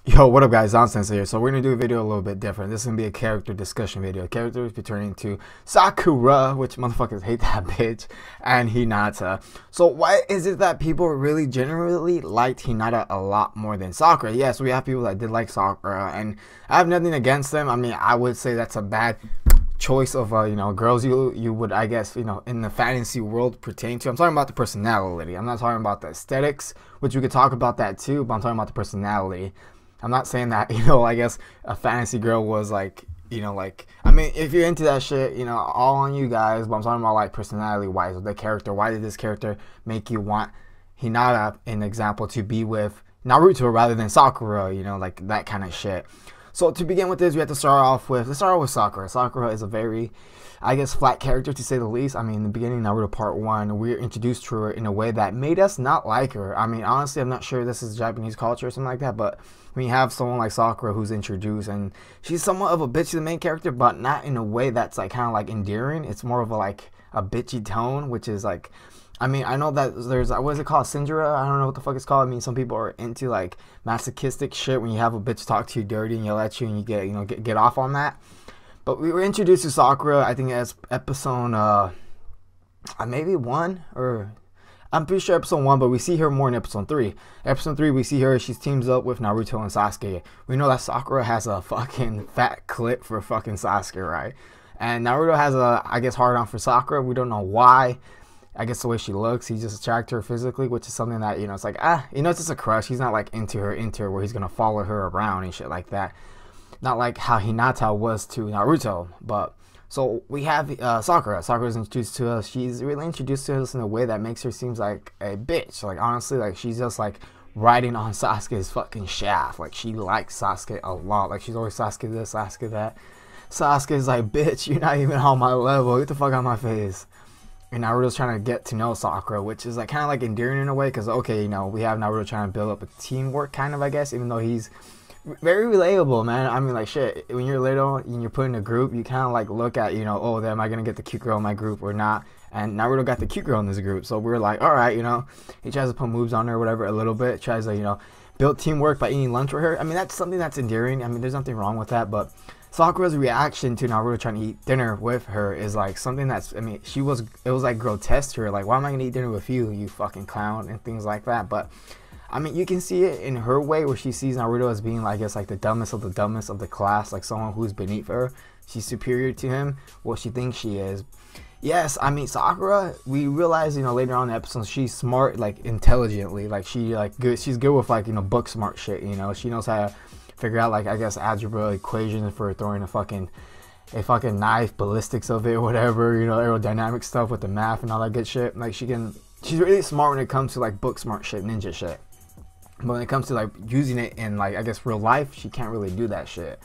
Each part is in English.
Yo, what up guys, Nonsense here. So we're gonna do a video a little bit different. This is gonna be a character discussion video. Characters pertaining to Sakura, which motherfuckers hate that bitch, and Hinata. So why is it that people really generally liked Hinata a lot more than Sakura? Yes, we have people that did like Sakura, and I have nothing against them. I mean, I would say that's a bad choice of girls you would, I guess, in the fantasy world pertain to. I'm talking about the personality. I'm not talking about the aesthetics, which we could talk about that too, but I'm talking about the personality. I'm not saying that, I guess a fantasy girl was like, I mean, if you're into that shit, all on you guys, but I'm talking about like personality wise, with the character. Why did this character make you want Hinata, an example, to be with Naruto rather than Sakura, like that kind of shit. So to begin with this, we have to start off with Sakura. Sakura is a very, I guess, flat character to say the least. I mean, in the beginning, Naruto Part 1, we were introduced to her in a way that made us not like her. I mean, honestly, I'm not sure this is Japanese culture or something like that, but when you have someone like Sakura who's introduced, and she's somewhat of a bitch to the main character, but not in a way that's like kind of like endearing. It's more of a like a bitchy tone, which is like, I mean, I know that there's, what is it called, Syndra? I don't know what the fuck it's called. I mean, some people are into like masochistic shit when you have a bitch talk to you dirty and yell at you and you get off on that. But we were introduced to Sakura, I think, as episode maybe 1, or I'm pretty sure episode 1, but we see her more in episode 3. Episode 3, we see her, she teams up with Naruto and Sasuke. We know that Sakura has a fucking fat clip for fucking Sasuke, right? And Naruto has a, I guess, hard on for Sakura. We don't know why. I guess the way she looks, he just attracted her physically, which is something that, it's like, it's just a crush. He's not like into her where he's gonna follow her around and shit like that. Not like how Hinata was to Naruto. But so we have Sakura. Sakura's introduced to us. She's really introduced to us in a way that makes her seems like a bitch. Like, honestly, like she's just like riding on Sasuke's fucking shaft. Like, she likes Sasuke a lot. Like, she's always Sasuke this, Sasuke that. Sasuke's like, bitch, you're not even on my level. Get the fuck out of my face. And Naruto's trying to get to know Sakura, which is like kind of like endearing in a way, because okay, we have Naruto trying to build up a teamwork kind of, I guess, even though he's very relatable, man. I mean, like, shit, when you're little and you're put in a group, you kind of like look at, oh, am I gonna get the cute girl in my group or not? And Naruto got the cute girl in this group, so we're like, all right, he tries to put moves on her or whatever a little bit, tries to build teamwork by eating lunch with her. I mean, that's something that's endearing. I mean, there's nothing wrong with that, but Sakura's reaction to Naruto trying to eat dinner with her is like something that's, I mean, it was like grotesque to her. Like, why am I gonna eat dinner with you, you fucking clown, and things like that. But I mean, you can see it in her way where she sees Naruto as being, like, I guess, like the dumbest of the class, like someone who's beneath her. She's superior to him, what she thinks she is. Yes, I mean, Sakura, we realize, later on in the episode, she's smart, like, intelligently. Like, she's good with, like, book smart shit, She knows how to figure out, like, I guess, algebra equations for throwing a fucking knife, ballistics of it, whatever, aerodynamic stuff with the math and all that good shit. Like, she's really smart when it comes to, like, book smart shit, ninja shit. But when it comes to, like, using it in, like, I guess, real life, she can't really do that shit.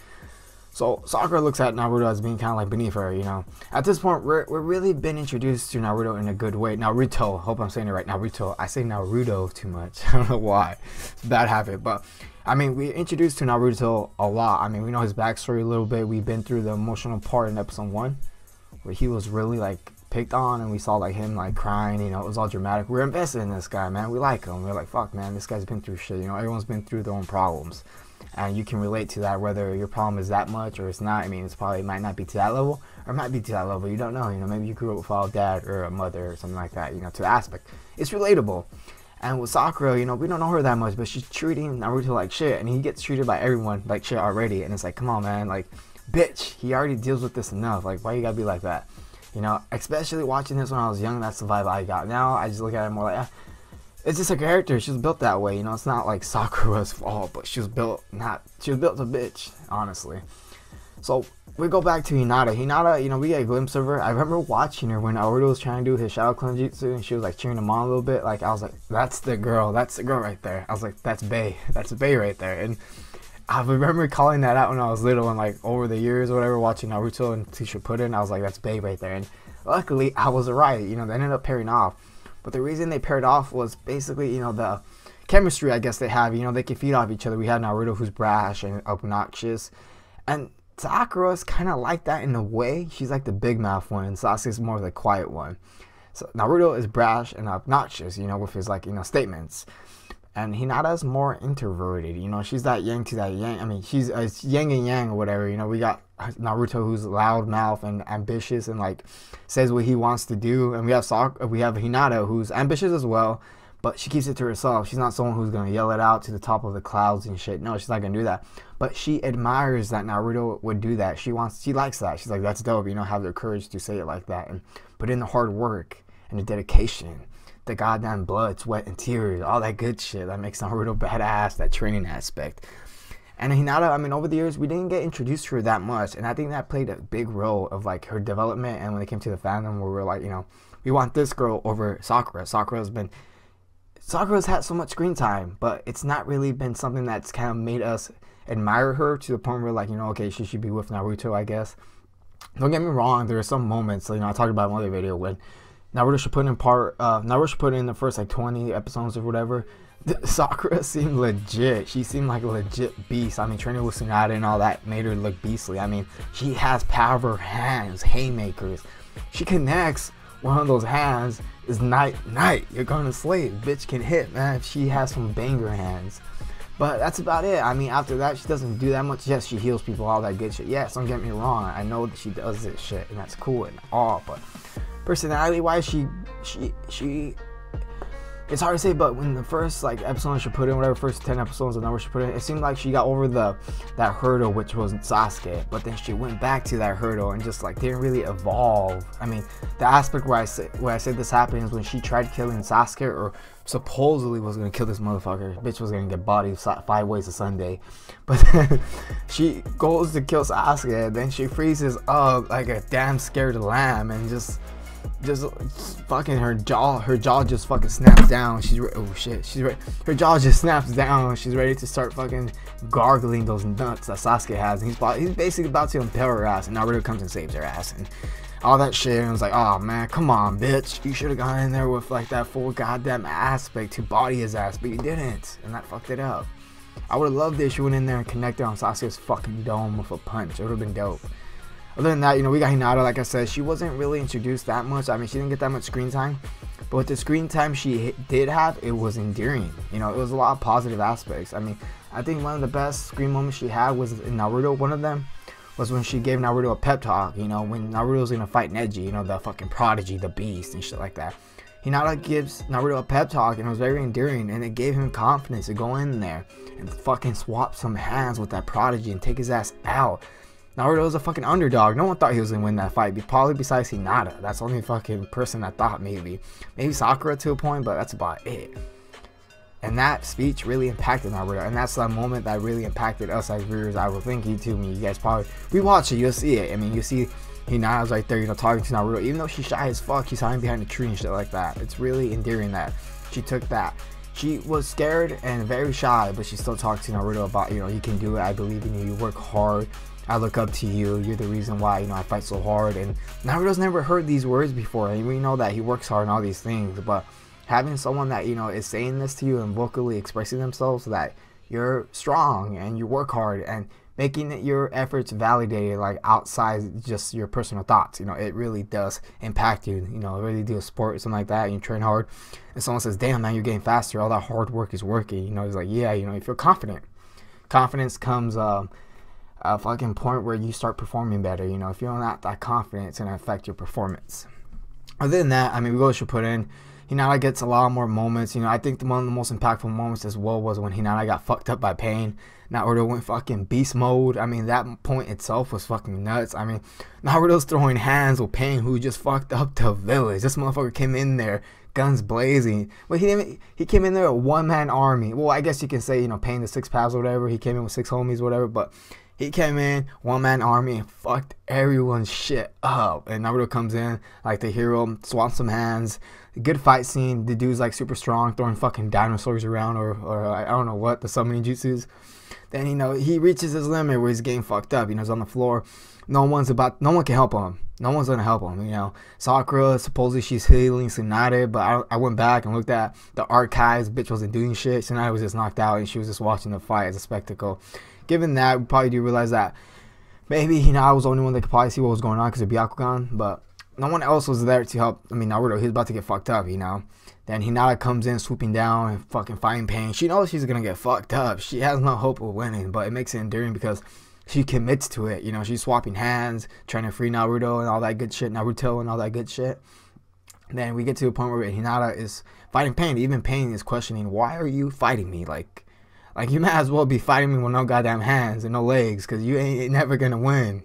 So Sakura looks at Naruto as being kind of like beneath her, At this point, we're really been introduced to Naruto in a good way. Naruto, hope I'm saying it right. Naruto. I say Naruto too much. I don't know why. It's a bad habit. But, I mean, we introduced to Naruto a lot. I mean, we know his backstory a little bit. We've been through the emotional part in episode 1, where he was really, like, picked on, and we saw, like, him, like, crying, it was all dramatic. We're invested in this guy, man. We like him. We're like, fuck, man, this guy's been through shit. Everyone's been through their own problems. And you can relate to that, whether your problem is that much or it's not. I mean, it might not be to that level, or it might be to that level. You don't know. Maybe you grew up without a dad or a mother or something like that. To the aspect, it's relatable. And with Sakura, we don't know her that much, but she's treating Naruto like shit, and he gets treated by everyone like shit already. And it's like, come on, man, like, bitch, he already deals with this enough. Like, why you gotta be like that? Especially watching this when I was young, that's the vibe I got. Now I just look at it more like, it's just a character. She was built that way, It's not like Sakura's fault, but she was built a bitch, honestly. So we go back to Hinata. Hinata, we get a glimpse of her. I remember watching her when Naruto was trying to do his Shadow Clone Jutsu, and she was like cheering him on a little bit. Like, I was like, that's the girl right there. I was like, that's Bae right there. And I remember calling that out when I was little, and like over the years or whatever, watching Naruto and Teacher Puddin', I was like, that's Bae right there. And luckily, I was right. They ended up pairing off. But the reason they paired off was basically, the chemistry, I guess, they have. They can feed off each other. We have Naruto, who's brash and obnoxious. And Sakura's kind of like that in a way. She's like the big mouth one, and Sasuke's more of the quiet one. So Naruto is brash and obnoxious, with his, like, statements. And Hinata's more introverted, you know. She's that yang to that yang. I mean, she's yin and yang or whatever, you know. We got Naruto, who's loud mouth and ambitious and like says what he wants to do, and we have Hinata, who's ambitious as well, but she keeps it to herself. She's not someone who's gonna yell it out to the top of the clouds and shit. No, she's not gonna do that. But she admires that Naruto would do that. She likes that. She's like, that's dope, you know, have the courage to say it like that and put in the hard work and the dedication, the goddamn blood, sweat, and tears, all that good shit that makes Naruto badass, that training aspect. And Hinata, I mean, over the years, we didn't get introduced to her that much, and I think that played a big role of, like, her development, and when it came to the fandom, where we're like, you know, we want this girl over Sakura. Sakura's had so much screen time, but it's not really been something that's kind of made us admire her to the point where, like, you know, okay, she should be with Naruto, I guess. Don't get me wrong, there are some moments, you know, I talked about in another video, when Naruto should put in the first like 20 episodes or whatever. Sakura seemed legit. She seemed like a legit beast. I mean, training with Tsunade and all that made her look beastly. I mean, she has power hands, haymakers. She connects one of those hands is night. You're gonna sleep. Bitch can hit, man. She has some banger hands. But that's about it. I mean, after that, she doesn't do that much. Yes, she heals people, all that good shit. Yes, don't get me wrong. I know that she does this shit, and that's cool and all, but personality wise, she it's hard to say, but when the first like episode she put in, whatever, first 10 episodes of Naruto she put in, it seemed like she got over that hurdle, which was Sasuke, but then she went back to that hurdle and just like didn't really evolve. I mean, the aspect where I said this happened is when she tried killing Sasuke, or supposedly was gonna kill this motherfucker. Bitch was gonna get bodied 5 ways to Sunday, but then she goes to kill Sasuke, and then she freezes up like a damn scared lamb, and just fucking her jaw just fucking snaps down. Her jaw just snaps down. She's ready to start fucking gargling those nuts that Sasuke has, and he's basically about to impale her ass, and Naruto comes and saves her ass and all that shit. And I was like, oh man, come on, bitch, you should have gone in there with like that full goddamn aspect to body his ass, but you didn't, and that fucked it up. I would have loved it if she went in there and connected on Sasuke's fucking dome with a punch. It would have been dope. Other than that, you know, we got Hinata. Like I said, she wasn't really introduced that much. I mean, she didn't get that much screen time, but with the screen time she did have, it was endearing. You know, it was a lot of positive aspects. I mean, I think one of the best screen moments she had was in Naruto. One of them was when she gave Naruto a pep talk, you know, when Naruto was gonna fight Neji, you know, the fucking prodigy, the beast, and shit like that. Hinata gives Naruto a pep talk, and it was very endearing, and it gave him confidence to go in there and fucking swap some hands with that prodigy and take his ass out. Naruto was a fucking underdog. No one thought he was gonna win that fight, probably besides Hinata. That's the only fucking person that thought maybe Sakura to a point, but that's about it. And that speech really impacted Naruto, and that's the moment that really impacted us as viewers. I would think you too. You guys probably rewatch it, you'll see it. I mean, you see Hinata's right there, you know, talking to Naruto, even though she's shy as fuck. She's hiding behind a tree and shit like that. It's really endearing that she took that. She was scared and very shy, but she still talked to Naruto about, you know, you can do it. I believe in you. You work hard. I look up to you. You're the reason why, you know, I fight so hard. And Naruto's never heard these words before, and we know that he works hard and all these things, but having someone that, you know, is saying this to you and vocally expressing themselves that you're strong and you work hard and making your efforts validated, like outside just your personal thoughts, you know, it really does impact you. You know, really do a sport or something like that, and you train hard, and someone says, damn man, you're getting faster, all that hard work is working, you know. It's like, yeah, you know, you feel confident. Confidence comes a fucking point where you start performing better. You know, if you're not that confident, it's gonna affect your performance. Other than that, I mean, we really should put in, Hinata gets a lot more moments. You know, I think one of the most impactful moments as well was when Hinata got fucked up by Pain. Naruto went fucking beast mode. I mean, that point itself was fucking nuts. I mean, Naruto's throwing hands with Pain, who just fucked up the village. This motherfucker came in there, guns blazing. Well, he came in there a one-man army. Well, I guess you can say, you know, Pain the 6 pals or whatever. He came in with 6 homies or whatever, but he came in, one-man army, and fucked everyone's shit up. And Naruto comes in like the hero, swamps some hands. Good fight scene. The dude's like super strong, throwing fucking dinosaurs around, or I don't know what, the summoning jutsus. Then, you know, he reaches his limit where he's getting fucked up. You know, he's on the floor. No one can help him. No one's gonna help him, you know. Sakura, supposedly she's healing Tsunade, but I went back and looked at the archives. Bitch wasn't doing shit. Tsunade was just knocked out, and she was just watching the fight as a spectacle. Given that, we probably do realize that maybe Hinata was the only one that could probably see what was going on because of Byakugan, but no one else was there to help. I mean, Naruto, he's about to get fucked up, you know. Then Hinata comes in, swooping down and fucking fighting pain. She knows she's gonna get fucked up. She has no hope of winning, but it makes it endearing because she commits to it. You know, she's swapping hands, trying to free Naruto and all that good shit, Naruto and all that good shit. And then we get to a point where Hinata is fighting Pain. Even Pain is questioning, why are you fighting me? Like you might as well be fighting me with no goddamn hands and no legs, because you ain't never gonna win.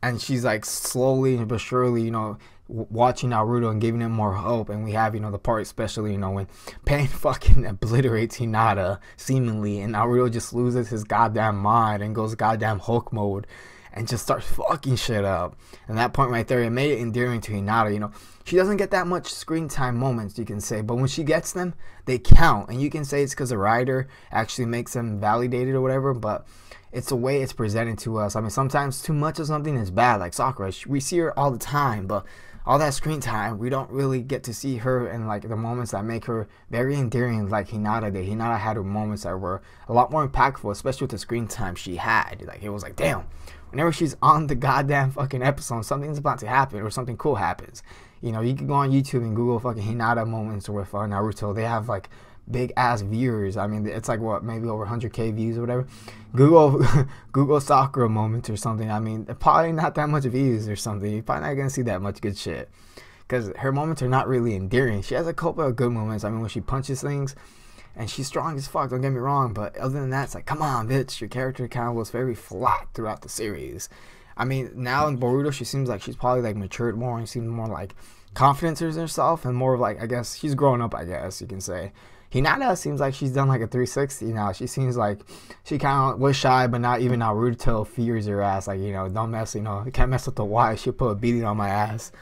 And she's like slowly but surely, you know, watching Naruto and giving him more hope. And we have, you know, the part especially, you know, when Pain fucking obliterates Hinata seemingly, and Naruto just loses his goddamn mind and goes goddamn Hulk mode and just starts fucking shit up. And that point right there, it made it endearing to Hinata. You know, she doesn't get that much screen time moments, you can say, but when she gets them, they count. And you can say it's because the writer actually makes them validated or whatever, but it's the way it's presented to us. I mean, sometimes too much of something is bad, like Sakura. We see her all the time, but all that screen time, we don't really get to see her in like the moments that make her very endearing, like Hinata did. Hinata had her moments that were a lot more impactful, especially with the screen time she had. Like, it was like, damn, whenever she's on the goddamn fucking episode, something's about to happen or something cool happens. You know, you can go on YouTube and Google fucking Hinata moments with Naruto. They have like big ass viewers. I mean, it's like what, maybe over 100k views or whatever. Google Sakura moments or something. I mean, probably not that much views or something. You're probably not gonna see that much good shit, because her moments are not really endearing. She has a couple of good moments. I mean, when she punches things, and she's strong as fuck, don't get me wrong, but other than that, it's like, come on, bitch, your character kind of was very flat throughout the series. I mean, now in Boruto, she seems like she's probably like matured more and seems more like confident in herself and more of like, I guess she's grown up, I guess you can say. Hinata seems like she's done like a 360 now. She seems like she kind of was shy, but not even Naruto fears her ass. Like, you know, don't mess, you know, you can't mess with the wife. She'll put a beating on my ass.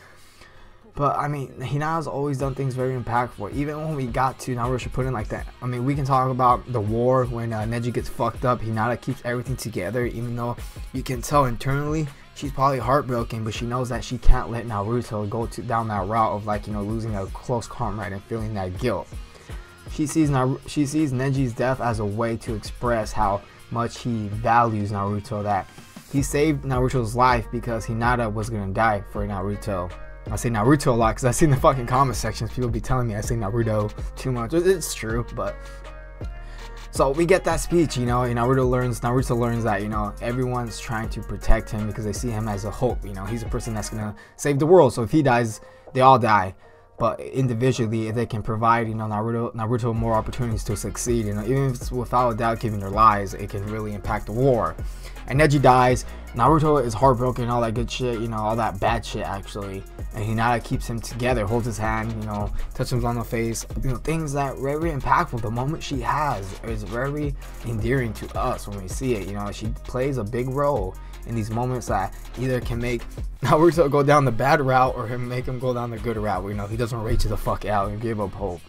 But I mean, Hinata's always done things very impactful. Even when we got to Naruto Shippuden like that. I mean, we can talk about the war when Neji gets fucked up. Hinata keeps everything together, even though you can tell internally she's probably heartbroken, but she knows that she can't let Naruto go down that route of, like, you know, losing a close comrade and feeling that guilt. She sees Neji's death as a way to express how much he values Naruto, that he saved Naruto's life because Hinata was gonna die for Naruto. I say Naruto a lot because I see in the fucking comment sections people be telling me I say Naruto too much. It's true, but so we get that speech, you know, and Naruto learns that, you know, everyone's trying to protect him because they see him as a hope. You know, he's a person that's gonna save the world. So if he dies, they all die. But individually, if they can provide, you know, Naruto more opportunities to succeed, you know, even if it's without a doubt giving their lives, it can really impact the war. And Neji dies, Naruto is heartbroken, all that good shit, you know, all that bad shit actually. And Hinata keeps him together, holds his hand, you know, touches him on the face, you know, things that very impactful. The moment she has is very endearing to us when we see it. You know, she plays a big role in these moments that either can make Naruto go down the bad route or make him go down the good route, where, you know, he doesn't rage the fuck out and give up hope.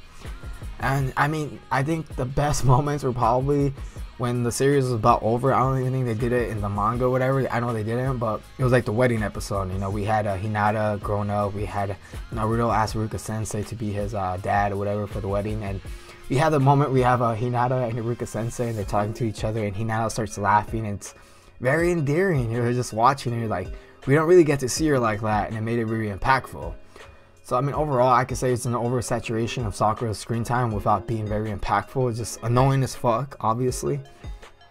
And I mean, I think the best moments were probably when the series was about over. I don't even think they did it in the manga or whatever. I know they didn't, but it was like the wedding episode. You know, we had Hinata grown up. We had Naruto ask Iruka Sensei to be his dad or whatever for the wedding, and we had the moment we have Hinata and Iruka Sensei, and they're talking to each other, and Hinata starts laughing. And it's very endearing. You're just watching, and you're like, we don't really get to see her like that, and it made it really impactful. So I mean, overall, I could say it's an oversaturation of Sakura's screen time without being very impactful. It's just annoying as fuck, obviously.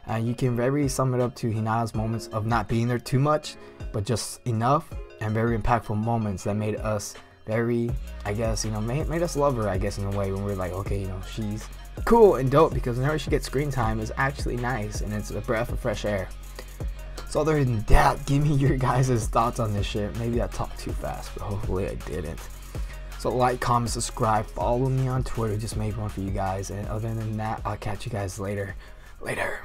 And you can very sum it up to Hinata's moments of not being there too much, but just enough, and very impactful moments that made us very, I guess, you know, made us love her, I guess, in a way, when we're like, okay, you know, she's cool and dope, because whenever she gets screen time, it's actually nice, and it's a breath of fresh air. So other than that, give me your guys' thoughts on this shit. Maybe I talked too fast, but hopefully I didn't. So like, comment, subscribe, follow me on Twitter. Just made one for you guys. And other than that, I'll catch you guys later. Later.